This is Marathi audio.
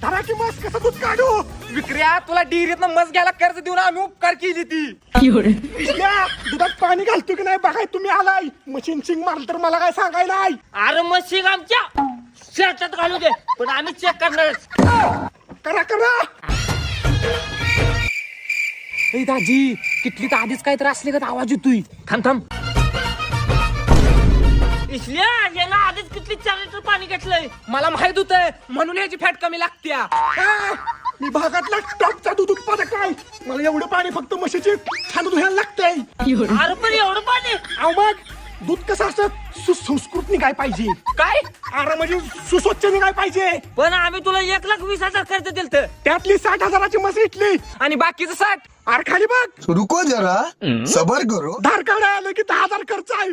धरा की मस कसं दूध काढू. विक्र्या तुला डेअरीतनं मस घ्यायला कर्ज देऊन आम्ही उपकार केली ती. इथल्या दुधात पाणी घालतो की नाही बघाय तुम्ही आलाय. मशीन शिंग मारल तर मला काय सांगायला नाही. अरे मशीन आमच्या शेतात घालू दे पण आम्ही चेक करणार. करा करा. ए दाजी किटलीत आधीच काय तर असले का आवाज येतोय. थांब थांब. इसल्या यानं आधीच किती 4 लिटर पाणी घेतलंय. मला माहित होतं म्हणून याची फॅट कमी लागत्या. मी भागातला टॉपचा दूध उत्पादक आहे. मला एवढं पाणी फक्त म्हशीची छान धुयाला लागतंय. अरे पण एवढं पाणी. अहो मग दूध कसं असतं सुसंस्कृत निघाय पाहिजे. काय अरे म्हणजे सुस्वच्छ निघाय पाहिजे. पण आम्ही तुला 1,20,000 खर्च दिलत. त्यातली 60,000ची म्हस इटली. आणि बाकीचं 60. अरे खाली बघ. रुको जरा सबर करो. धार काढायला आलं की 10,000 खर्च आहे.